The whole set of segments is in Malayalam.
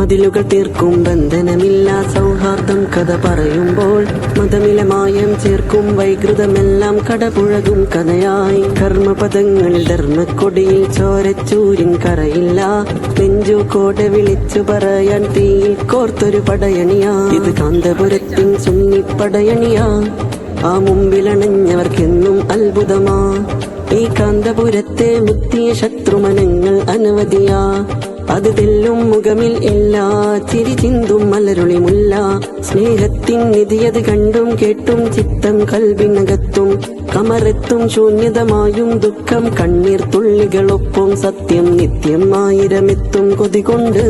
മതിലുകൾ തീർക്കും ബന്ധനമില്ല സൗഹാർദ്ദം കഥ പറയുമ്പോൾ മതമിലെ മായം ചേർക്കും വൈകൃതമെല്ലാം കടപുഴകും കഥയായി കർമ്മപദങ്ങളിൽ ധർമ്മക്കൊടിയിൽ ചോരച്ചൂരിൻ കറയില്ല നെഞ്ചു കോട വിളിച്ചു പറയാൻ തീയിൽ കോർത്തൊരു പടയണിയാ ഇത് കാന്തപുരത്തിൻ സുന്നിപ്പടയണിയാ ആ മുമ്പിലണഞ്ഞവർക്കെന്നും അത്ഭുതമാ ഈ കാന്തപുരത്തെ മുത്തിയ ശത്രുമനങ്ങൾ അനവധിയാ അത് തെല്ലും മുഖമിൽ ഇല്ല ചിരി ചിന്തും മലരുളി മുല്ല സ്നേഹത്തിൻ നിധിയത് കണ്ടും കേട്ടും ചിത്തം കൽവിനകത്തും കമറെത്തും ശൂന്യതമായും ദുഃഖം കണ്ണീർ തുള്ളികളൊപ്പം സത്യം നിത്യം ആയിരമെത്തും കൊതികൊണ്ട്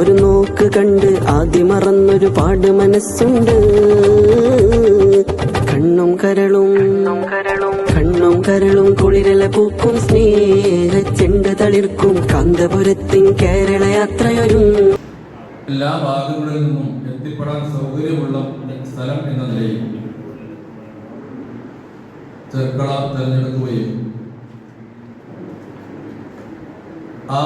ഒരു നോക്ക് കണ്ട് ആദ്യം മറന്നൊരു പാട് മനസ്സുണ്ട് കണ്ണും കരളും കുളിരല പൂക്കും സ്നേഹച്ചെണ്ട് തളിർക്കും കാന്തപുരത്തിൻ കേരള യാത്രയൊരും എല്ലാ ഭാഗങ്ങളിൽ നിന്നും എത്തിപ്പെടാൻ സൗകര്യമുള്ള സ്ഥലം എന്ന നിലയിൽ ചെർക്കള തെരഞ്ഞെടുക്കുകയും ആ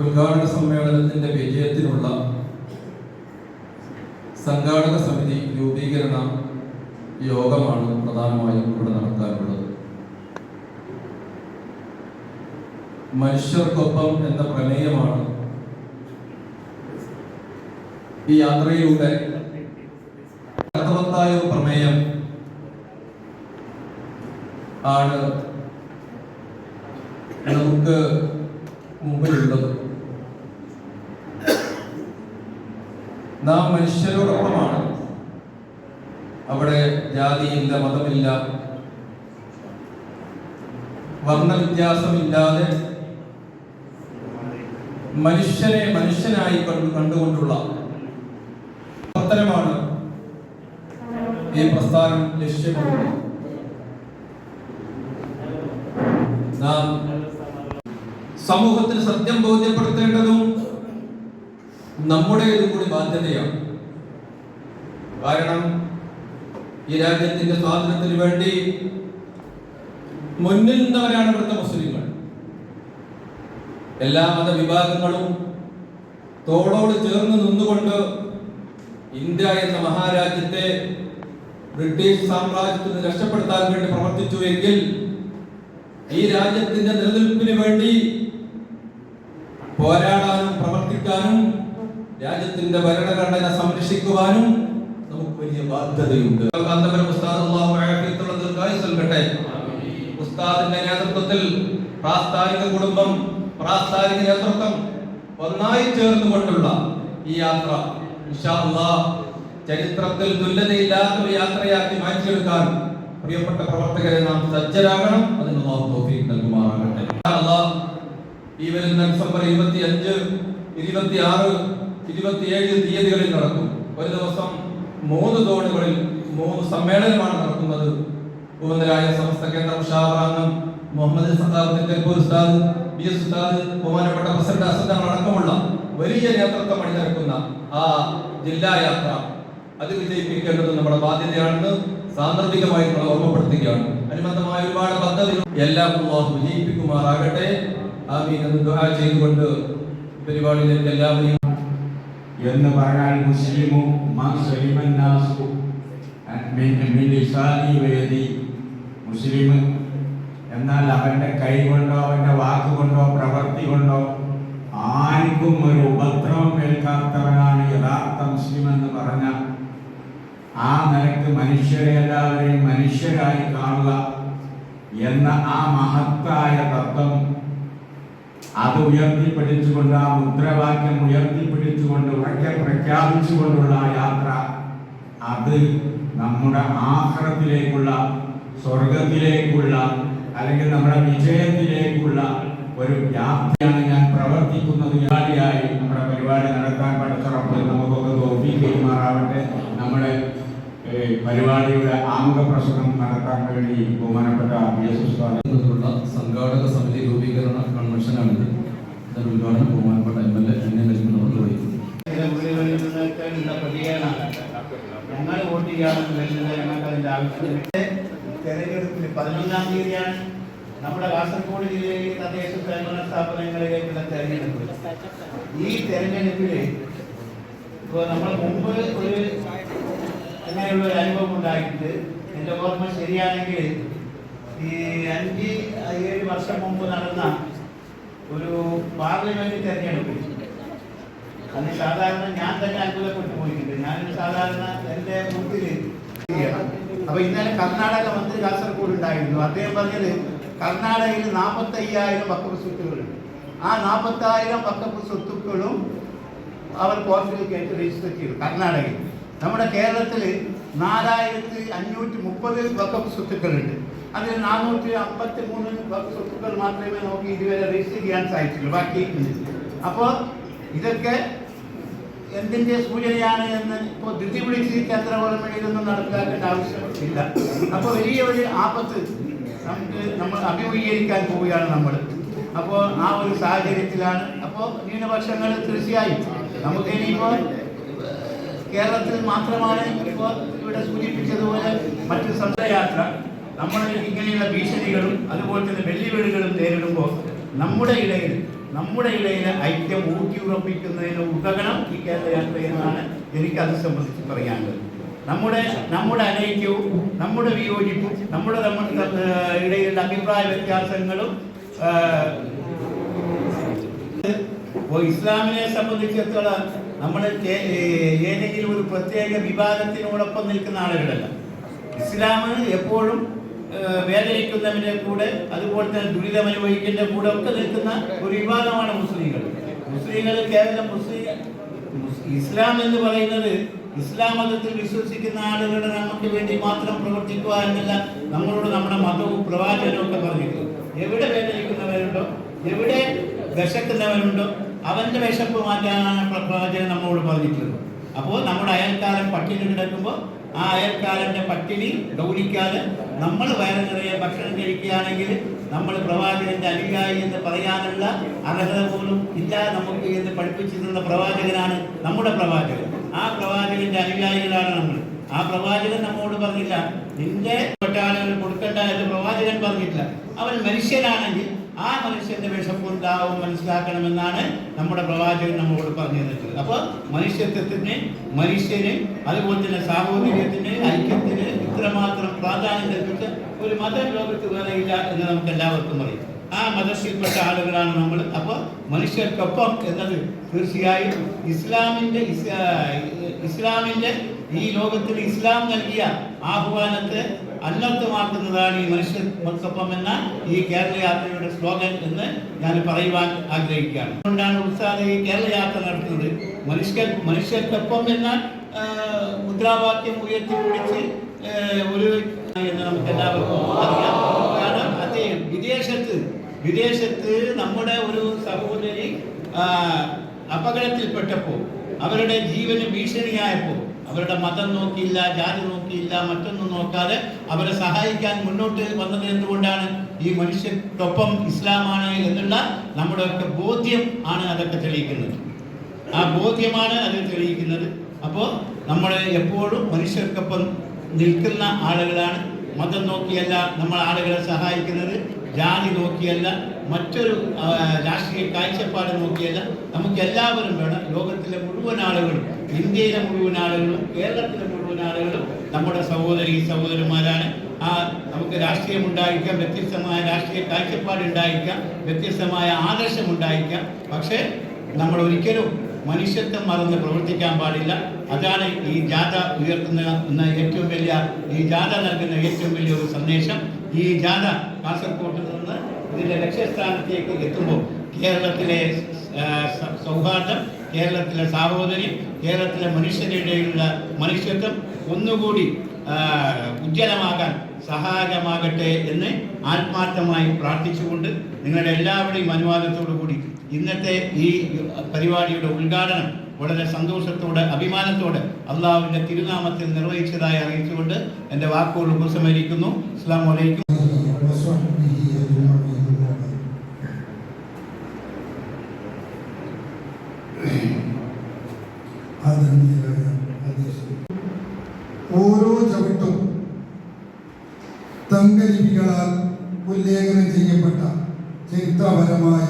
ഉദ്ഘാടന സമ്മേളനത്തിന്റെ വിജയത്തിനുള്ള സംഘാടക സമിതി രൂപീകരണ യോഗമാണ് പ്രധാനമായും ഇവിടെ നടത്താനുള്ളത്. മനുഷ്യർക്കൊപ്പം എന്ന പ്രമേയമാണ് ഈ യാത്രയിലൂടെ അർത്ഥവത്തായ പ്രമേയം ആണ് നമുക്ക് മുമ്പിലുള്ളത്. നാം മനുഷ്യരോടൊപ്പമാണ്. അവിടെ ജാതിയില്ല, മതമില്ല, വർണ്ണവ്യത്യാസമില്ലാതെ മനുഷ്യനെ മനുഷ്യനായി കണ്ടുകൊണ്ടുള്ള പ്രവർത്തനമാണ് ഈ പ്രസ്ഥാനം ലക്ഷ്യമിടുന്നത്. നാം സമൂഹത്തിന് സത്യം ബോധ്യപ്പെടുത്തേണ്ടതും നമ്മുടേതും കൂടി ബാധ്യതയാണ്. കാരണം ഈ രാജ്യത്തിന്റെ സ്വാതന്ത്ര്യത്തിന് വേണ്ടി മുന്നിൽ നിന്നവരാണ് ഇവിടുത്തെ മുസ്ലിങ്ങൾ. എല്ലാ മതവിഭാഗങ്ങളും തോളോട് ചേർന്ന് നിന്നുകൊണ്ട് ഇന്ത്യ എന്ന മഹാരാജ്യത്തെ ബ്രിട്ടീഷ് സാമ്രാജ്യത്തിൽ നിന്ന് രക്ഷപ്പെടുത്താൻ വേണ്ടി പ്രവർത്തിച്ചു എങ്കിൽ ഈ രാജ്യത്തിന്റെ നിലനിൽപ്പിന് വേണ്ടി പോരാടാനും പ്രവർത്തിക്കാനും രാജ്യത്തിന്റെ ഭരണഘടന സംരക്ഷിക്കുവാനും നമുക്ക് വലിയ ബാധ്യതയുണ്ട്. ഉസ്താദിന്റെ നേതൃത്വത്തിൽ പ്രാസ്ഥാനിക കുടുംബം, പ്രാസ്ഥാനിക നേതൃത്വം ഒന്നായി ചേർന്നുകൊണ്ടുള്ള ഈ യാത്ര ഇൻഷാ അല്ലാഹ് ചരിത്രത്തിൽ തുല്യതയില്ലാത്ത ഒരു യാത്രയാക്കി മാറ്റിയെടുക്കാൻ പ്രിയപ്പെട്ട പ്രവർത്തകരെ നാം സജ്ജരാകണം. അതിന് അല്ലാഹു തൗഫീഖ് നൽകുമാറാകട്ടെ. ഈ വരുന്ന ഡിസംബർ 25, 26, 27 തീയതികളിൽ നടക്കും. ഒരു ദിവസം 3 തോണുകളിൽ 3 സമ്മേളനമാണ് നടക്കുന്നത്. ബഹുമാനരായ സമസ്ത കേന്ദ്ര മുഷാവറാംഗം മുഹമ്മദ് സഖാഫിന്റെ ഉസ്താദ്, BS ഉസ്താദ്, ബഹുമാനപ്പെട്ട പ്രസിഡന്റ് അസദ് അടക്കമുള്ള വലിയ നേതൃത്വം അണിനിരക്കുന്ന ആ ജില്ലാ യാത്ര അത് വിജയിപ്പിക്കേണ്ടത് നമ്മുടെ ബാധ്യതയാണെന്ന് സാന്ദർഭികമായി നമ്മൾ ഓർമ്മപ്പെടുത്തുകയാണ്. അനുബന്ധമായ ഒരുപാട് പദ്ധതികൾ എല്ലാം അല്ലാഹു വിജയിപ്പിക്കുമാറാകട്ടെ. ആമീൻ എന്ന് ദുആ ചെയ്തുകൊണ്ട് പരിപാടിയിലേക്ക് എല്ലാവരെയും എന്ന് പറഞ്ഞാൽ മുസ്ലിമു മാസലിമന്നാസു മിൻ ലിസാനി വയദി മുസ്ലിം എന്നാൽ അവന്റെ കൈ കൊണ്ടോ അവന്റെ വാക്കുകൊണ്ടോ പ്രവൃത്തി കൊണ്ടോ ആർക്കും ഒരു ഉപദ്രവം ഏൽക്കാത്തവനാണ് യഥാർത്ഥ മുസ്ലിം എന്ന് പറഞ്ഞ ആ നിലക്ക് മനുഷ്യരെ എല്ലാവരെയും മനുഷ്യരായി കാണുക എന്ന ആ മഹത്തായ തത്വം അത് ഉയർത്തിപ്പിടിച്ചുകൊണ്ട്, ആ മുദ്രാവാക്യം ഉയർത്തിപ്പിടിച്ചുകൊണ്ട് ഉറക്കെ പ്രഖ്യാപിച്ചുകൊണ്ടുള്ള ആ യാത്ര അത് നമ്മുടെ ആഖിറത്തിലേക്കുള്ള, സ്വർഗത്തിലേക്കുള്ള, അല്ലെങ്കിൽ നമ്മുടെ വിജയത്തിലേക്കുള്ള ഒരു വ്യാപ്തിയാണ്. ഞാൻ പ്രവർത്തിക്കുന്നത് യാളിയായി നമ്മുടെ പരിപാടി നടത്താൻ പഠിച്ചറപ്പ് നമുക്കൊക്കെ തൗഫീഖ് ചെയ്യുമാറാവട്ടെ. നമ്മുടെ പരിപാടിയുടെ ആമുഖപ്രസംഗം നടത്താൻ വേണ്ടി ബഹുമാനപ്പെട്ട BS ഉസ്താദിനുള്ള സംഘാടക സമിതി രൂപീകരണ കൺവെൻഷനാണിത്. ഇതിന്റെ ഉദ്ഘാടനം ബഹുമാനപ്പെട്ട MLA കഴിക്കുന്നവർ നിർവഹിക്കും. ഞങ്ങൾ വോട്ട് ചെയ്യാമെന്ന് വരുന്നത് ഞങ്ങൾക്ക് അതിന്റെ ആവശ്യമില്ല. തെരഞ്ഞെടുപ്പിൽ 11-ാം തീയതിയാണ് നമ്മുടെ കാസർഗോഡ് ജില്ലയിൽ തദ്ദേശ സ്വയംഭരണ സ്ഥാപനങ്ങളിലേക്കുള്ള തെരഞ്ഞെടുപ്പ്. ഈ തെരഞ്ഞെടുപ്പിൽ ഇപ്പോൾ നമ്മൾ മുമ്പ് ഒരു അങ്ങനെയുള്ള ഒരു അനുഭവം ഉണ്ടായിട്ട്, എൻ്റെ ഓർമ്മ ശരിയാണെങ്കിൽ ഈ 5-7 വർഷം മുമ്പ് നടന്ന ഒരു പാർലമെന്റ് തെരഞ്ഞെടുപ്പ്, അന്ന് സാധാരണ ഞാൻ തന്നെ അത്ഭുതപ്പെട്ടു പോയിട്ടുണ്ട്. ഞാനൊരു സാധാരണ എൻ്റെ ബൂത്തിൽ ചെയ്യണം. അപ്പൊ ഇന്നലെ കർണാടക മന്ത്രി കാസർഗോഡ് ഉണ്ടായിരുന്നു. അദ്ദേഹം പറഞ്ഞത് കർണാടകയിൽ 45,000 വഖഫ് സ്വത്തുക്കളുണ്ട്. ആ 40,000 വഖഫ് സ്വത്തുക്കളും അവർ കോർട്ടിൽ കേട്ട് രജിസ്റ്റർ ചെയ്തു കർണാടകയിൽ. നമ്മുടെ കേരളത്തിൽ 4,530 വഖഫ് സ്വത്തുക്കളുണ്ട്. അതിൽ 453 വഖഫ് സ്വത്തുക്കൾ മാത്രമേ നമുക്ക് ഇതുവരെ രജിസ്റ്റർ ചെയ്യാൻ സാധിച്ചുള്ളൂ, ബാക്കി. അപ്പോൾ ഇതൊക്കെ എന്തിന്റെ സൂചനയാണ് എന്ന് ഇപ്പോൾ ധൃതി പിടിച്ച് കേന്ദ്ര ഗവൺമെന്റിലൊന്നും നടപ്പിലാക്കേണ്ട ആവശ്യമില്ല. അപ്പോൾ വലിയ ഒരു ആപത്ത് നമ്മൾ അഭിമുഖീകരിക്കാൻ പോവുകയാണ് നമ്മൾ. അപ്പോൾ ആ ഒരു സാഹചര്യത്തിലാണ്. അപ്പോൾ ന്യൂനപക്ഷങ്ങൾ തീർച്ചയായും നമുക്ക് ഇനിയിപ്പോൾ കേരളത്തിൽ മാത്രമാണ് ഇപ്പോൾ ഇവിടെ സൂചിപ്പിച്ചതുപോലെ മറ്റു സംഘയാത്ര നമ്മൾ ഇങ്ങനെയുള്ള ഭീഷണികളും അതുപോലെ തന്നെ വെല്ലുവിളികളും നേരിടുമ്പോൾ നമ്മുടെ ഇടയിൽ ഐക്യം ഊട്ടിയുറപ്പിക്കുന്നതിന് ഉപകരണം ഈ കേരളയാത്ര എന്നാണ് എനിക്കത് സംബന്ധിച്ച് പറയാനുള്ളത്. നമ്മുടെ അനൈക്യവും നമ്മുടെ വിയോജിപ്പും നമ്മുടെ ഇടയിലുള്ള അഭിപ്രായ വ്യത്യാസങ്ങളും ഇസ്ലാമിനെ സംബന്ധിച്ചിടത്തോളം നമ്മൾ ഏതെങ്കിലും ഒരു പ്രത്യേക വിഭാഗത്തിനോടൊപ്പം നിൽക്കുന്ന ആളുകളല്ല. ഇസ്ലാം എപ്പോഴും വേദനിക്കുന്നവരുടെ കൂടെ അതുപോലെ തന്നെ ദുരിതമനുഭവിക്കുന്ന കൂടെ ഒക്കെ നിൽക്കുന്ന ഒരു വിഭാഗമാണ് മുസ്ലിങ്ങൾ. കേവലം ഇസ്ലാം എന്ന് പറയുന്നത് ഇസ്ലാം മതത്തിൽ വിശ്വസിക്കുന്ന ആളുകളുടെ നമുക്ക് വേണ്ടി മാത്രം പ്രവർത്തിക്കുക എന്നല്ല നമ്മളോട് നമ്മുടെ മതവും പ്രവാചകനും ഒക്കെ പറഞ്ഞിട്ടുണ്ട്. എവിടെ വേദനിക്കുന്നവരുണ്ടോ, എവിടെ വിശക്കുന്നവരുണ്ടോ അവന്റെ വിശപ്പ് മാറ്റാനാണ് പ്രവാചകൻ നമ്മളോട് പറഞ്ഞിട്ടുള്ളത്. അപ്പോൾ നമ്മുടെ അയൽക്കാരൻ പട്ടിണി കിടക്കുമ്പോൾ ആ അയൽക്കാരന്റെ പട്ടിണി ഗൗനിക്കാതെ നമ്മൾ വയറ് നിറയെ ഭക്ഷണം കഴിക്കുകയാണെങ്കിൽ നമ്മൾ പ്രവാചകന്റെ അനുയായി എന്ന് പറയാനുള്ള അർഹത പോലും ഇല്ല നമുക്ക് എന്ന് പഠിപ്പിച്ചിരുന്ന പ്രവാചകനാണ് നമ്മുടെ പ്രവാചകൻ. ആ പ്രവാചകന്റെ അനുയായികളാണ് നമ്മൾ. ആ പ്രവാചകൻ നമ്മോട് പറഞ്ഞില്ല നിന്റെ ആളുകൾ കൊടുക്കേണ്ട എന്ന് പ്രവാചകൻ പറഞ്ഞിട്ടില്ല. അവൻ മനുഷ്യനാണെങ്കിൽ ആ മനുഷ്യന്റെ വിഷപ്പുണ്ടാവും മനസ്സിലാക്കണമെന്നാണ് നമ്മുടെ പ്രവാചകൻ നമ്മളോട് പറഞ്ഞു തന്നിട്ടുള്ളത്. അപ്പോൾ മനുഷ്യത്വത്തിന്, മനുഷ്യന്, അതുപോലെ തന്നെ സാഹോദര്യത്തിന്, ഐക്യത്തിന് ഇത്രമാത്രം പ്രാധാന്യം കൽപ്പിച്ച ഒരു മതം ലോകത്ത് വേറെയില്ല എന്ന് നമുക്ക് എല്ലാവർക്കും അറിയാം. ആ മതത്തിൽപ്പെട്ട ആളുകളാണ് നമ്മൾ. അപ്പോൾ മനുഷ്യർക്കൊപ്പം എന്നത് തീർച്ചയായും ഇസ്ലാമിന്റെ ഈ ലോകത്തിൽ ഇസ്ലാം നൽകിയ ആഹ്വാനത്തെ അന്വർത്ഥമാക്കുന്നതാണ് ഈ മനുഷ്യർക്കൊപ്പം എന്ന ഈ കേരള യാത്രയുടെ സ്ലോഗൻ എന്ന് ഞാൻ പറയുവാൻ ആഗ്രഹിക്കുകയാണ്. അതുകൊണ്ടാണ് ഉത്സാഹം ഈ കേരള യാത്ര നടത്തുന്നത്. മനുഷ്യർക്കൊപ്പം എന്ന മുദ്രാവാക്യം ഉയർത്തിപ്പിടിച്ച് ഒരു എന്ന് നമുക്ക് എല്ലാവർക്കും അറിയാം. കാരണം അദ്ദേഹം വിദേശത്ത് നമ്മുടെ ഒരു സഹോദരി അപകടത്തിൽപ്പെട്ടപ്പോൾ, അവരുടെ ജീവന് ഭീഷണിയായപ്പോൾ അവരുടെ മതം നോക്കിയില്ല, ജാതി നോക്കിയില്ല, മറ്റൊന്നും നോക്കാതെ അവരെ സഹായിക്കാൻ മുന്നോട്ട് വന്നത് എന്തുകൊണ്ടാണ്? ഈ മനുഷ്യർക്കൊപ്പം ഇസ്ലാമാണ് എന്നുള്ള നമ്മുടെ ഒക്കെ ബോധ്യം ആണ് അതൊക്കെ തെളിയിക്കുന്നത്. ആ ബോധ്യമാണ് അത് തെളിയിക്കുന്നത്. അപ്പോൾ നമ്മൾ എപ്പോഴും മനുഷ്യർക്കൊപ്പം നിൽക്കുന്ന ആളുകളാണ്. മതം നോക്കിയല്ല നമ്മൾ ആളുകളെ സഹായിക്കുന്നത്, ജാതി നോക്കിയല്ല, മറ്റൊരു രാഷ്ട്രീയ കാഴ്ചപ്പാട് നോക്കിയല്ല. നമുക്ക് എല്ലാവരും വേണം. ലോകത്തിലെ മുഴുവൻ ആളുകളും, ഇന്ത്യയിലെ മുഴുവൻ ആളുകളും, കേരളത്തിലെ മുഴുവൻ ആളുകളും നമ്മുടെ സഹോദരന്മാരാണ്. നമുക്ക് രാഷ്ട്രീയം ഉണ്ടായിരിക്കാം, വ്യത്യസ്തമായ രാഷ്ട്രീയ കാഴ്ചപ്പാട് ഉണ്ടായിരിക്കാം, വ്യത്യസ്തമായ ആദർശം ഉണ്ടായിരിക്കാം. പക്ഷേ നമ്മൾ ഒരിക്കലും മനുഷ്യത്വം മറന്ന് പ്രവർത്തിക്കാൻ പാടില്ല. അതാണ് ഈ ജാഥ ഉയർത്തുന്ന ഏറ്റവും വലിയ, ഈ ജാഥ നൽകുന്ന ഏറ്റവും വലിയ ഒരു സന്ദേശം. ഈ ജാഥ കാസർഗോഡ് നിന്ന് ഇതിൻ്റെ ലക്ഷ്യസ്ഥാനത്തേക്ക് എത്തുമ്പോൾ കേരളത്തിലെ സൗഹാർദ്ദം, കേരളത്തിലെ സാഹോദര്യം, കേരളത്തിലെ മനുഷ്യരുടെയുള്ള മനുഷ്യത്വം ഒന്നുകൂടി ഉജ്ജ്വലമാകാൻ സഹായകമാകട്ടെ എന്ന് ആത്മാർത്ഥമായി പ്രാർത്ഥിച്ചുകൊണ്ട് നിങ്ങളുടെ എല്ലാവരുടെയും അനുവാദത്തോടു കൂടി ഇന്നത്തെ ഈ പരിപാടിയുടെ ഉദ്ഘാടനം വളരെ സന്തോഷത്തോടെ, അഭിമാനത്തോടെ അള്ളാഹുവിൻ്റെ തിരുനാമത്തിൽ നിർവഹിച്ചതായി അറിയിച്ചുകൊണ്ട് എൻ്റെ വാക്കുകൾ ഉപസംഹരിക്കുന്നു. അസ്സലാമു അലൈക്കും. ഓരോ ചവിട്ടും തങ്കലിപികളാൽ ഉല്ലേഖനം ചെയ്യപ്പെട്ട ചരിത്രപരമായ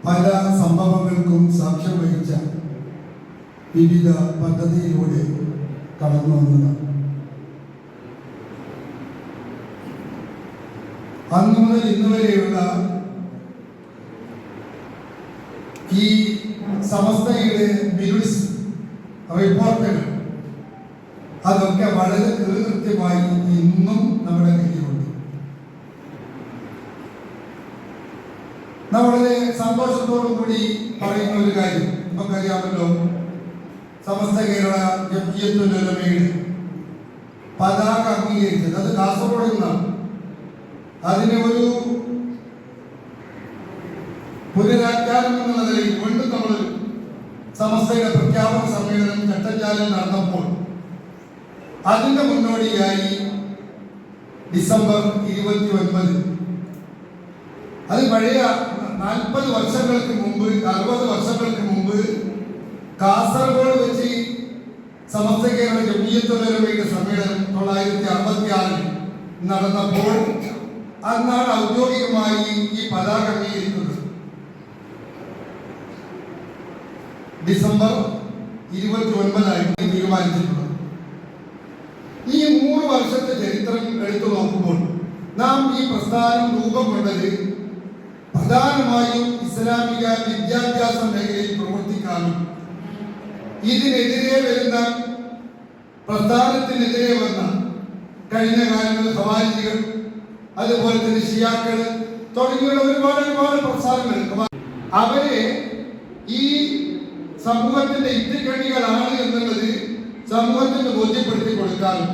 പല സംഭവങ്ങൾക്കും സാക്ഷ്യം വഹിച്ച വിവിധ പദ്ധതിയിലൂടെ കടന്നു വന്നതാണ്. അന്നു മുതൽ ഇന്ന് വരെയുള്ള ഈ സമസ്തയുടെ മിനിറ്റ്സ് റിപ്പോർട്ടുകൾ അതൊക്കെ വളരെ കൃത്യമായി ഇന്നും നമ്മുടെ കയ്യിലുണ്ട്. വളരെ സന്തോഷത്തോടു കൂടി പറയുന്ന ഒരു കാര്യം നമുക്കറിയാമല്ലോ, സമസ്ത കേരള ജംഇയ്യത്തുൽ ഉലമയുടെ പതാക അംഗീകരിച്ചത് അത് കാസർഗോഡ് നിന്നാണ്. അതിന് ഒരു പുനരാഖ്യാനം എന്നുള്ള നിലയിൽ വീണ്ടും നമ്മൾ സമസ്തയുടെ പ്രഖ്യാപന സമ്മേളനം ചട്ടഞ്ചാലിൽ നടന്നപ്പോൾ അതിന്റെ മുന്നോടിയായി ഡിസംബർ 29 അത് പഴയ 40 വർഷങ്ങൾക്ക് മുമ്പ് 60 വർഷങ്ങൾക്ക് മുമ്പ് കാസർഗോഡ് വെച്ച് സമസ്ത കേരള ജംഇയ്യത്തുൽ ഉലമയുടെ സമ്മേളനം 1966 നടന്നപ്പോൾ അന്നാണ് ഔദ്യോഗികമായി ഈ പതാക അംഗീകരിക്കുന്നത്. ഡിസംബർ 29 തീരുമാനിച്ചിട്ടുള്ളത്. ഈ 100 വർഷത്തെ ചരിത്രം എടുത്തു നോക്കുമ്പോൾ നാം ഈ പ്രസ്ഥാനം രൂപം കൊണ്ടത് പ്രധാനമായും ഇസ്ലാമിക വിദ്യാഭ്യാസ മേഖലയിൽ പ്രവർത്തിക്കാനും ഇതിനെതിരെ വരുന്ന പ്രസ്ഥാനത്തിനെതിരെ വന്ന കഴിഞ്ഞ കാലങ്ങളിൽ ഖവാരിജികൾ, അതുപോലെ തന്നെ ഷിയാക്കൾ തുടങ്ങിയുള്ള ഒരുപാട് പ്രസ്ഥാനങ്ങൾ അവരെ ഈ സമൂഹത്തിന്റെ ഇത്തിക്കണികളാണ് എന്നുള്ളത് സമൂഹത്തിന് ബോധ്യപ്പെടുത്തി കൊടുക്കാനും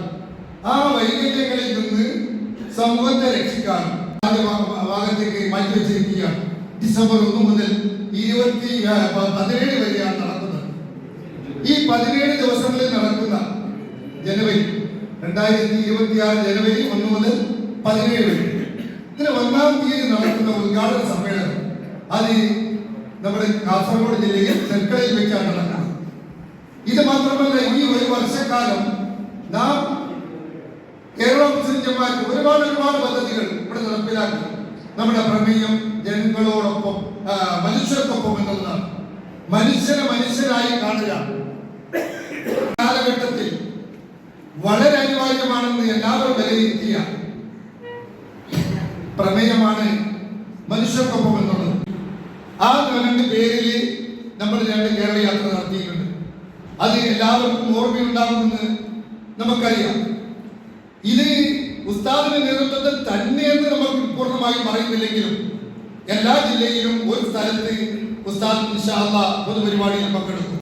ആ വൈകല്യങ്ങളിൽ നിന്ന് സമൂഹത്തെ രക്ഷിക്കാനും ഭാഗത്തേക്ക് മാറ്റിവെച്ചിരിക്കുകയാണ്. ഡിസംബർ 1 മുതൽ 17 വരെയാണ് നടക്കുന്നത്. ഈ 17 ദിവസങ്ങളിൽ നടക്കുന്ന ജനുവരി 2026 ജനുവരി 1 മുതൽ 17 വരെ ഇതിന് 1-ാം തീയതി നടക്കുന്ന ഉദ്ഘാടന സമ്മേളനം അത് നമ്മുടെ കാസർഗോഡ് ജില്ലയിൽ ചെർക്കളയിൽ വെച്ചാണ് നടക്കുന്നത്. ഇത് മാത്രമല്ല, ഈ ഒരു വർഷക്കാലം നാം കേരള മുസ്ലിം ജമാഅത്ത് ഒരുപാട് പദ്ധതികൾ ഇവിടെ നടപ്പിലാക്കി. നമ്മുടെ പ്രമേയം ജനങ്ങളോടൊപ്പം മനുഷ്യർക്കൊപ്പം എന്നുള്ളതാണ്. മനുഷ്യനെ മനുഷ്യരായി കാണുക കാലഘട്ടത്തിൽ വളരെ അനിവാര്യമാണെന്ന് എല്ലാവരും വിലയിരുത്തിയ പ്രമേയമാണ് മനുഷ്യർക്കൊപ്പം എന്നുള്ളത്. ആ 2 പേരിൽ നമ്മൾ 2 കേരള യാത്ര നടത്തിയിട്ടുണ്ട്. അത് എല്ലാവർക്കും ഓർമ്മയുണ്ടാകുമെന്ന് നമുക്കറിയാം. ഇത് ഉസ്താദിന്റെ നേതൃത്വത്തിൽ തന്നെയെന്ന് നമുക്ക് പൂർണ്ണമായും പറയുന്നില്ലെങ്കിലും എല്ലാ ജില്ലയിലും ഒരു സ്ഥലത്ത് ഉസ്താദ് ഇൻഷാ അല്ലാഹ് പൊതുപരിപാടിയിൽ പങ്കെടുക്കും.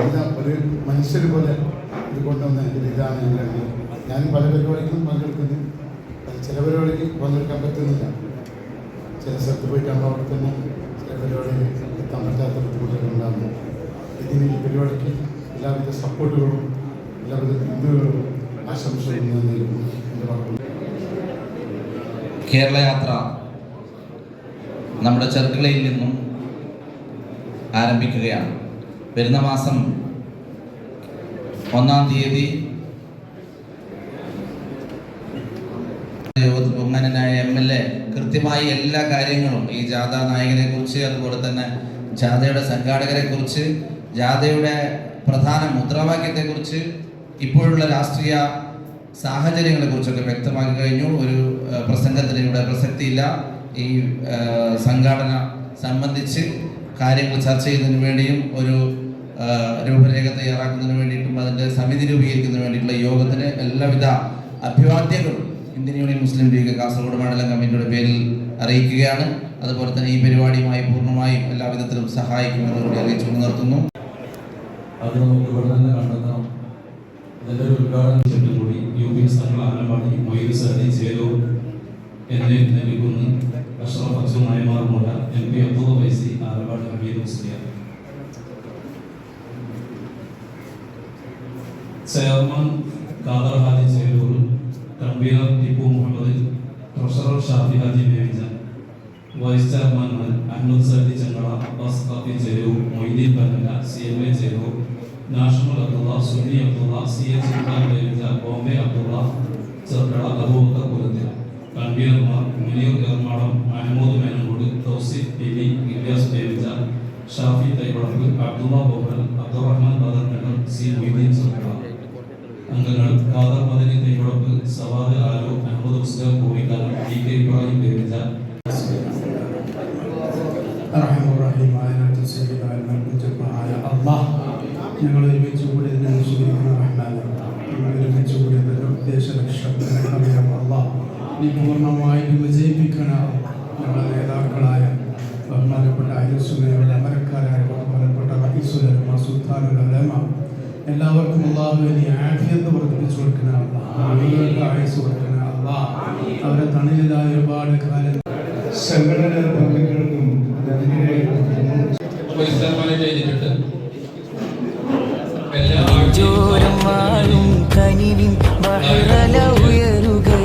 എല്ലാം ഒരു മനുഷ്യർ പോലെ ഇത് കൊണ്ടുവന്ന ഇതാണ്. ഞാൻ പല പരിപാടിക്കും പങ്കെടുക്കുന്നു. ചില പരിപാടിക്ക് പങ്കെടുക്കാൻ പറ്റുന്നില്ല. ചില സ്ഥലത്ത് പോയിട്ടാകുമ്പോൾ അവിടെ തന്നെ ചില പരിപാടികൾ എത്താൻ പറ്റാത്ത ബുദ്ധിമുട്ടുകൾ ഉണ്ടാകുന്നു. ഇതിന് ഈ പരിപാടിക്ക് എല്ലാവിധ സപ്പോർട്ടുകളും എല്ലാവിധ പിന്തുണകളും ആശംസകളും നൽകുന്നു. എൻ്റെ വാക്കുകൾ. കേരള യാത്ര നമ്മുടെ ചെറുക്കളയിൽ നിന്നും ആരംഭിക്കുകയാണ്. വരുന്ന മാസം 1-ാം തീയതി ബഹുമാനനായ MLA കൃത്യമായി എല്ലാ കാര്യങ്ങളും ഈ ജാഥ നായകനെ കുറിച്ച്, അതുപോലെ തന്നെ ജാഥയുടെ സംഘാടകരെ കുറിച്ച്, ജാഥയുടെ പ്രധാന മുദ്രാവാക്യത്തെ കുറിച്ച്, ഇപ്പോഴുള്ള രാഷ്ട്രീയ സാഹചര്യങ്ങളെ കുറിച്ചൊക്കെ വ്യക്തമാക്കി കഴിഞ്ഞു. ഒരു പ്രസംഗത്തിന് ഇവിടെ പ്രസക്തിയില്ല. ഈ സംഘാടന സംബന്ധിച്ച് കാര്യങ്ങൾ ചർച്ച ചെയ്യുന്നതിന് വേണ്ടിയും ഒരു രൂപരേഖ തയ്യാറാക്കുന്നതിന് വേണ്ടിയിട്ടും അതിൻ്റെ സമിതി രൂപീകരിക്കുന്നതിന് വേണ്ടിയിട്ടുള്ള യോഗത്തിന് എല്ലാവിധ അഭിവാദ്യങ്ങളും ഇന്ത്യൻ യൂണിയൻ മുസ്ലിം ലീഗ് കാസർഗോഡ് മണ്ഡലം കമ്മിറ്റിയുടെ പേരിൽ അറിയിക്കുകയാണ്. അതുപോലെ തന്നെ ഈ പരിപാടിയുമായി പൂർണ്ണമായും എല്ലാവിധത്തിലും സഹായിക്കുമെന്ന് കൂടി അറിയിച്ചുകൊണ്ട് നിർത്തുന്നു. അത് നമുക്ക് ഇവിടെ തന്നെ കണ്ടെത്തണം. അതിൻ്റെ ഒരു ഉദ്ഘാടനം കൂടി UP സംഘം ആലപ്പാടി മൊയ്ത് സദി ചേരൂർ എന്നിവ നൽകുന്നു. അഷ്റഫ് അക്സു നായമാർ മുട MP അബ്ദുള്ള വൈസി Alappad Hameed Musliyar. Chairman Khader Haji Cheroor, convener Tippu Muhammad, treasurer Shafi Haji മേവിജ, വൈസ് ചെയർമാൻമാർ Ahmed Saadi Chengala, Abbas Khafi Cheroor, Moideen Pannala, CMA Cheroor, national Abdulla, Sunni Abdulla, CA Sultan Bevinje, Bombay Abdulla, Cherukkada, Abubakar കുലത്തിൽ, കൺവീനർമാർ മുനീർ എറണാകുളം, മഹമ്മൂദ് മേനങ്കോട്, തൗസീഫ് ടിവി, ഇല്യാസ് ബേവിജ, ഷാഫി തൈവളപ്പ്, അബ്ദുള്ള ബോഹൽ, അബ്ദുറഹ്മാൻ ബദർനഗർ, C മൊയ്തീൻ ചെറുക്കട. അംഗങ്ങൾ ഖാദർ മദനി തൈവളപ്പ്, സവാദ് ആലു, അഹമ്മദ് ഉസ്താദ് ഭൂമിക്കാരൻ, DK ഇബ്രാഹിം ബേവിജ. ഞങ്ങൾ ഒരുമിച്ച് കൂടി ഇതിനെ സ്വീകരിക്കുന്ന റഹ്മാനെ, ഞങ്ങൾ ഒരുമിച്ച് കൂടി ഇതിൻ്റെ ഉദ്ദേശ ലക്ഷ്യം അള്ളാഹ് നീ പൂർണ്ണമായിട്ട് വിജയിപ്പിക്കണം. ഞങ്ങളുടെ നേതാക്കളായ ബഹുമാനപ്പെട്ട അയ്യസുലയുടെ അമരക്കാരായ ബഹുമാനപ്പെട്ട റഹീസുലമ, സുൽത്താനുലമ, എല്ലാവർക്കും അള്ളാഹു നീ ആഫിയത്ത് വർദ്ധിപ്പിച്ചു കൊടുക്കണം. അള്ളാഹ് ആയുസ് കൊടുക്കണം. അള്ളാഹ് അവരെ തണലിലായ ഒരുപാട് കാലം സംഘടന പങ്കെടുക്കും ചെയ്തിട്ടുണ്ട്. ോരം വാഴും കനിവിൻ ബഹ്റല ഉയരുകയായി,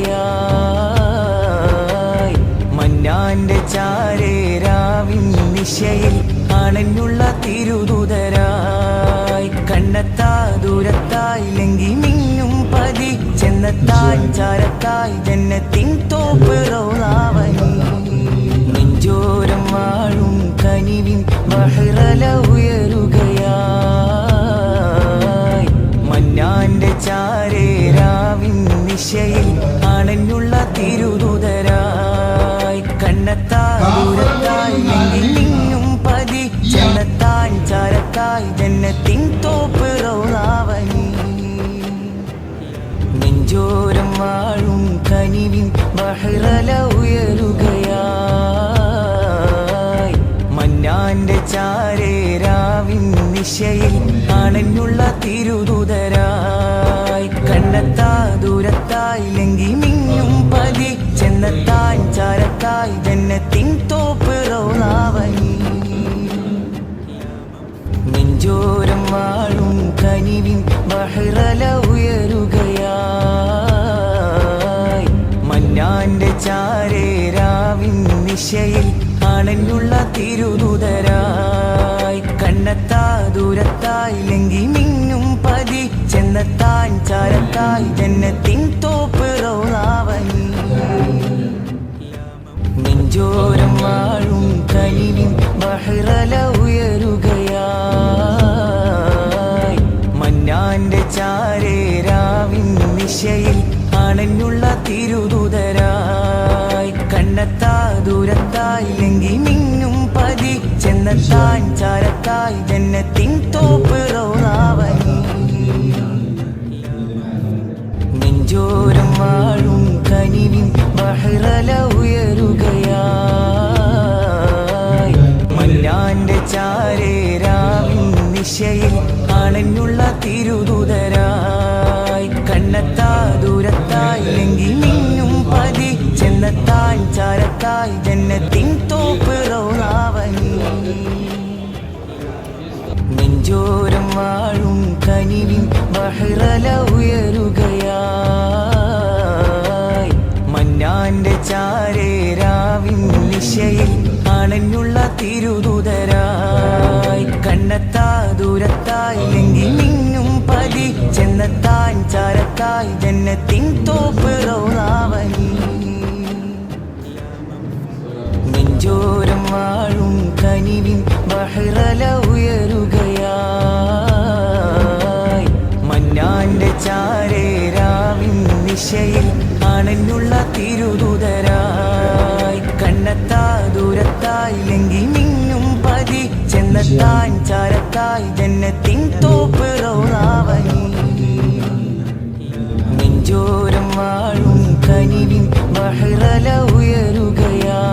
മന്നാന്റെ ചാരേരാവിൻ നിശയിൽ അണഞ്ഞുള്ള തിരുദൂതരായി, കണ്ണെത്താ ദൂരത്തായി ലങ്കി മിന്നും പതി ചെന്നെത്താൻ ചാരത്തായി ജന്നത്തിൻ തോപ്പ് റൗളാവനി. നെഞ്ചോരം വാഴും കനിവിൻ ബഹ്റല ഉയരുകയായി, മന്നാന്റെ ചാരേരാവിൻ നിശയിൽ അണഞ്ഞുള്ള തിരുദൂതരായി, കണ്ണെത്താ ദൂരത്തായി ലങ്കി മിന്നും പതി ചെന്നെത്താൻ ചാരത്തായി ജന്നത്തിൻ തോപ്പ് റൗളാവനി. നെഞ്ചോരം വാഴും കനിവിൻ ബഹ്റല ഉയരുകയായി, മന്നാന്റെ ചാരേരാവിൻ നിശയിൽ അണഞ്ഞുള്ള തിരുദൂതരായി, കണ്ണെത്താ ദൂരത്തായി ലങ്കി മിന്നും പതി ചെന്നെത്താൻ ചാരത്തായി ജന്നത്തിൻ തോപ്പ് റൗളാവനി. നെഞ്ചോരം വാഴും കനിവിൻ ബഹ്റല ഉയരുകയായി, മന്നാന്റെ ചാരേരാവിൻ നിശയിൽ അണഞ്ഞുള്ള തിരുദൂതരായി, കണ്ണെത്താ ദൂരത്തായി ലങ്കി മിന്നും പതി ചെന്നെത്താൻ ചാരത്തായി ജന്നത്തിൻ തോപ്പ് റൗളാവനി. നെഞ്ചോരം വാഴും കനിവിൻ ബഹ്റല ഉയരുകയായി, മന്നാന്റെ ചാരേരാവിൻ നിശയിൽ അണഞ്ഞുള്ള തിരുദൂതരായി, കണ്ണെത്താ ദൂരത്തായി ലങ്കി മിന്നും പതി ചെന്നെത്താൻ ചാരത്തായി ജന്നത്തിൻ തോപ്പ് റൗളാവനി. നെഞ്ചോരം വാഴും കനിവിൻ ബഹ്റല ഉയരുകയായി, മന്നാന്റെ ചാരേരാവിൻ നിശയിൽ അണഞ്ഞുള്ള തിരുദൂതരായി, കണ്ണെത്താ ദൂരത്തായി ലങ്കി മിന്നും പതി ചെന്നെത്താൻ ചാരത്തായി ജന്നത്തിൻ തോപ്പ് റൗളാവനി. നെഞ്ചോരം വാഴും കനിവിൻ ബഹ്റല ഉയരുകയായി, മന്നാന്റെ ചാരേരാവിൻ നിശയിൽ അണഞ്ഞുള്ള തിരുദൂതരായി, കണ്ണെത്താ ദൂരത്തായി ലങ്കി മിന്നും പതി ചെന്നെത്താൻ ചാരത്തായി ജന്നത്തിൻ തോപ്പ് റൗളാവനി. നെഞ്ചോരം വാഴും കനിവിൻ ബഹ്റല ഉയരുകയായി, മന്നാന്റെ ചാരേരാവിൻ നിശയിൽ അണഞ്ഞുള്ള തിരുദൂതരായി, കണ്ണെത്താ ദൂരത്തായി ലങ്കി മിന്നും പതി ചെന്നെത്താൻ ചാരത്തായി ജന്നത്തിൻ തോപ്പ് റൗളാവനി. നെഞ്ചോരം വാഴും കനിവിൻ ബഹ്റല ഉയരുകയായി,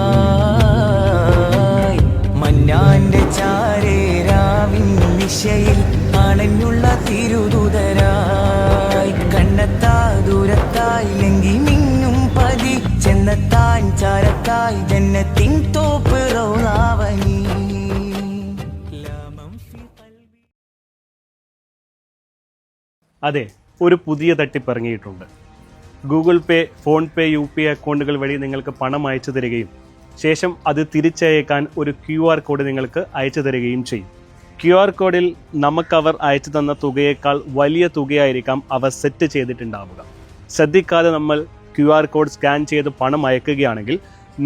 മന്നാന്റെ ചാരേരാവിൻ നിശയിൽ അണഞ്ഞുള്ള തിരുദൂതരായി, കണ്ണെത്താ ദൂരത്തായി ലങ്കി മിന്നും പതി ചെന്നെത്താൻ ചാരത്തായി ജന്നത്തിൻ തോപ്പ് റൗളാവനി. അതെ, ഒരു പുതിയ തട്ടിപ്പ് ഇറങ്ങിയിട്ടുണ്ട്. ഗൂഗിൾ പേ, ഫോൺ പേ, UPI അക്കൗണ്ടുകൾ വഴി നിങ്ങൾക്ക് പണം അയച്ചു തരികയും ശേഷം അത് തിരിച്ചയക്കാൻ ഒരു QR കോഡ് നിങ്ങൾക്ക് അയച്ചു തരികയും ചെയ്യും. QR കോഡിൽ നമുക്കവർ അയച്ചു തന്ന തുകയേക്കാൾ വലിയ തുകയായിരിക്കാം അവർ സെറ്റ് ചെയ്തിട്ടുണ്ടാവുക. ശ്രദ്ധിക്കാതെ നമ്മൾ QR കോഡ് സ്കാൻ ചെയ്ത് പണം അയക്കുകയാണെങ്കിൽ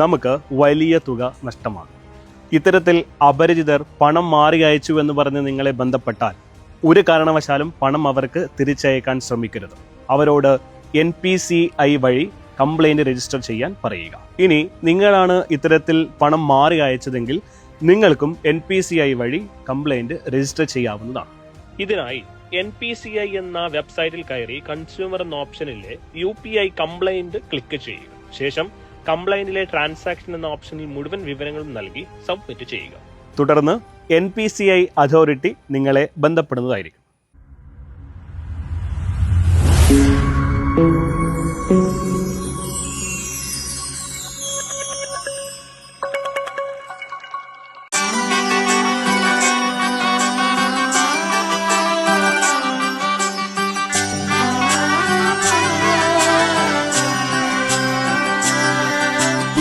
നമുക്ക് വലിയ തുക നഷ്ടമാകും. ഇത്തരത്തിൽ അപരിചിതർ പണം മാറി അയച്ചു എന്ന് പറഞ്ഞ് നിങ്ങളെ ബന്ധപ്പെട്ടാൽ ഒരു കാരണവശാലും പണം അവർക്ക് തിരിച്ചയക്കാൻ ശ്രമിക്കരുത്. അവരോട് NPCI വഴി കംപ്ലൈൻറ്റ് രജിസ്റ്റർ ചെയ്യാൻ പറയുക. ഇനി നിങ്ങളാണ് ഇത്തരത്തിൽ പണം മാറി അയച്ചതെങ്കിൽ നിങ്ങൾക്കും NPCI വഴി കംപ്ലൈൻറ്റ് രജിസ്റ്റർ ചെയ്യാവുന്നതാണ്. ഇതിനായി NPCI എന്ന വെബ്സൈറ്റിൽ കയറി കൺസ്യൂമർ എന്ന ഓപ്ഷനിലെ UPI കംപ്ലൈൻറ്റ് ക്ലിക്ക് ചെയ്യുക. ശേഷം കംപ്ലൈൻറ്റിലെ ട്രാൻസാക്ഷൻ എന്ന ഓപ്ഷനിൽ മുഴുവൻ വിവരങ്ങളും നൽകി സബ്മിറ്റ് ചെയ്യുക. തുടർന്ന് NPCI അതോറിറ്റി നിങ്ങളെ ബന്ധപ്പെടുന്നതായിരിക്കും.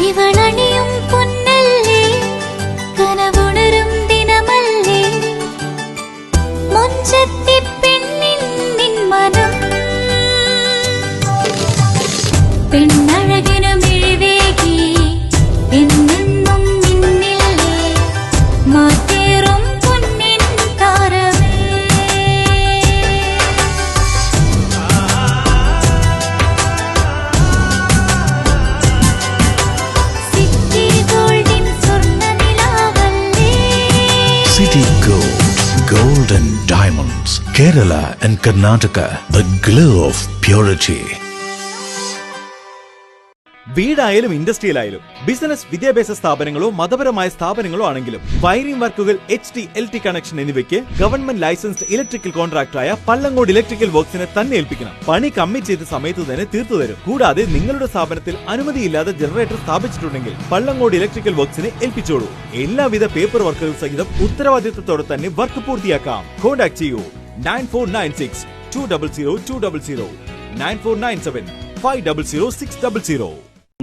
ഇവളണിയും പൊന്നല്ലേ കനവുണരും ദിനമല്ലേ മുഞ്ചത്തി പെണ്ണിൻ മനം പെണ്ണഴകിനു മിഴിവേകി എന്നെന്നും നിന്നില്ലേ മാറ്റേറും പൊന്നിൻ താരമേ City Gold and Diamonds, Kerala and Karnataka, the glow of purity. വീടായാലും ഇൻഡസ്ട്രിയലായാലും ബിസിനസ് വിദ്യാഭ്യാസ സ്ഥാപനങ്ങളോ മതപരമായ സ്ഥാപനങ്ങളോ ആണെങ്കിലും വയറിംഗ് വർക്കുകൾ HT LT കണക്ഷൻ എന്നിവയ്ക്ക് ഗവൺമെന്റ് ലൈസൻസ്ഡ് ഇലക്ട്രിക്കൽ കോൺട്രാക്ടറായ പള്ളങ്ങോട് ഇലക്ട്രിക്കൽ വർക്സിനെ തന്നെ ഏൽപ്പിക്കണം. പണി കമ്മിറ്റ് ചെയ്ത സമയത്ത് തന്നെ തീർത്തു തരും. കൂടാതെ നിങ്ങളുടെ സ്ഥാപനത്തിൽ അനുമതിയില്ലാതെ ജനറേറ്റർ സ്ഥാപിച്ചിട്ടുണ്ടെങ്കിൽ പള്ളങ്ങോട് ഇലക്ട്രിക്കൽ വർക്സിനെ ഏൽപ്പിച്ചോളൂ. എല്ലാവിധ പേപ്പർ വർക്കുകൾ സഹിതം ഉത്തരവാദിത്തത്തോടെ തന്നെ വർക്ക് പൂർത്തിയാക്കാം. കോൺടാക്ട് ചെയ്യൂ 9496 200 200 9497 500 600.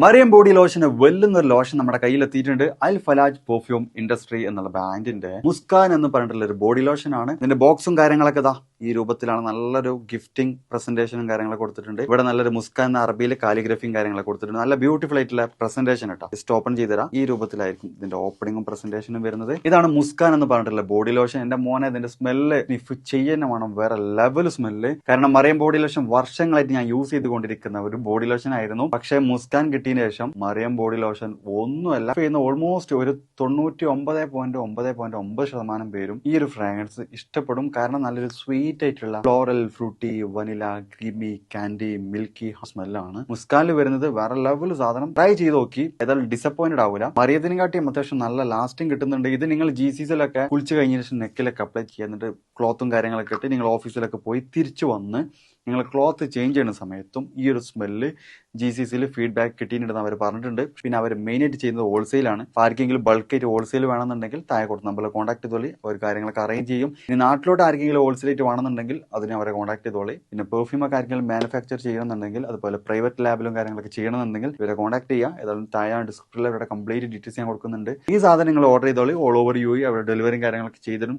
മറിയം ബോഡി ലോഷന് വെല്ലുന്നൊരു ലോഷൻ നമ്മുടെ കയ്യിലെത്തിയിട്ടുണ്ട്. അൽ ഫലാജ് പെർഫ്യൂം ഇൻഡസ്ട്രി എന്നുള്ള ബ്രാൻഡിന്റെ മുസ്കാൻ എന്ന് പറഞ്ഞിട്ടുള്ള ഒരു ബോഡി ലോഷൻ ആണ്. ഇതിന്റെ ബോക്സും കാര്യങ്ങളൊക്കെ ഇതാ ഈ രൂപത്തിലാണ്. നല്ലൊരു ഗിഫ്റ്റിംഗ് പ്രസന്റേഷനും കാര്യങ്ങളൊക്കെ കൊടുത്തിട്ടുണ്ട്. ഇവിടെ നല്ലൊരു മുസ്കാൻ എന്ന അറബിയിൽ കാലിഗ്രഫിയും കാര്യങ്ങളൊക്കെ കൊടുത്തിട്ടുണ്ട്. നല്ല ബ്യൂട്ടിഫുൾ ആയിട്ടുള്ള പ്രസന്റേഷൻ കേട്ടോ. ജസ്റ്റ് ഓപ്പൺ ചെയ്തുതരാം. ഈ രൂപത്തിലായിരിക്കും ഇതിന്റെ ഓപ്പണിങ്ങും പ്രസന്റേഷനും വരുന്നത്. ഇതാണ് മുസ്കാൻ എന്ന് പറഞ്ഞിട്ടുള്ള ബോഡി ലോഷൻ. എന്റെ മോനെ ഇതിന്റെ സ്മെല്ല് സ്നിഫ് ചെയ്യുന്ന വേണം, വേറെ ലെവൽ സ്മെല്ല്. കാരണം മറിയം ബോഡി ലോഷൻ വർഷങ്ങളായിട്ട് ഞാൻ യൂസ് ചെയ്തുകൊണ്ടിരിക്കുന്ന ഒരു ബോഡി ലോഷൻ ആയിരുന്നു. പക്ഷേ മുസ്കാൻ കിട്ടിയതിന് ശേഷം മറിയം ബോഡി ലോഷൻ ഒന്നുമല്ല ചെയ്യുന്ന ഓൾമോസ്റ്റ് ഒരു 99.9% പേരും ഈ ഒരു ഫ്രാഗ്രൻസ് ഇഷ്ടപ്പെടും. കാരണം നല്ലൊരു സ്വീറ്റ് ആയിട്ടുള്ള floral, fruity, vanilla, creamy, candy, milky സ്മെല്ലാണ് മുസ്കാനിൽ വരുന്നത്. വേറെ ലെവൽ സാധനം. ട്രൈ ചെയ്ത് നോക്കി, ഏതായാലും ഡിസപ്പോയിന്റഡ് ആവില്ല. മറിയത്തിനും കാട്ടിയും അത്യാവശ്യം നല്ല ലാസ്റ്റിംഗ് കിട്ടുന്നുണ്ട്. ഇത് നിങ്ങൾ GCCയിലൊക്കെ കുളിച്ച് കഴിഞ്ഞ ശേഷം നെക്കിലൊക്കെ അപ്ലൈ ചെയ്യുന്നുണ്ട്. ക്ലോത്തും കാര്യങ്ങളൊക്കെ ഇട്ട് നിങ്ങൾ ഓഫീസിലൊക്കെ പോയി തിരിച്ചു വന്ന് നിങ്ങൾ ക്ലോത്ത് ചേഞ്ച് ചെയ്യുന്ന സമയത്തും ഈ ഒരു സ്മെല്ല് GCCയിൽ ഫീഡ്ബാക്ക് കിട്ടിയിട്ടുണ്ടെന്ന് അവർ പറഞ്ഞിട്ടുണ്ട്. പിന്നെ അവർ മെയിനായിട്ട് ചെയ്യുന്നത് ഹോൾസെയിലാണ്. ആർക്കെങ്കിലും ബൾക്കായിട്ട് ഹോൾസെയിൽ വേണമെന്നുണ്ടെങ്കിൽ താഴെ കൊടുത്ത് നമ്മളെ കോൺടാക്ട് ചെയ്തോളി. അവർ കാര്യങ്ങളൊക്കെ അറേഞ്ച് ചെയ്യും. ഇനി നാട്ടിലോട്ട് ആർക്കെങ്കിലും ഹോൾസെയിലായിട്ട് വേണമെന്നുണ്ടെങ്കിൽ അതിനെ അവരെ കോൺടാക്ട് ചെയ്തോളി. പിന്നെ പെർഫ്യൂമൊക്കെ ആർക്കെങ്കിലും മാനുഫാക്ചർ ചെയ്യണമെന്നുണ്ടെങ്കിൽ അതുപോലെ പ്രൈവറ്റ് ലാബിലും കാര്യങ്ങളൊക്കെ ചെയ്യണമെന്നുണ്ടെങ്കിൽ ഇവരെ കോൺടാക്ട് ചെയ്യുക. ഏതായാലും താഴെ ഡിസ്ക്രിപ്ഷനിൽ അവരുടെ കംപ്ലീറ്റ് ഡീറ്റെയിൽസ് ഞാൻ കൊടുക്കുന്നുണ്ട്. ഈ സാധനം നിങ്ങൾ ഓർഡർ ചെയ്തോളി. ഓൾ ഓവർ UAE അവരുടെ ഡെലിവറിയും കാര്യങ്ങളൊക്കെ ചെയ്തിടും.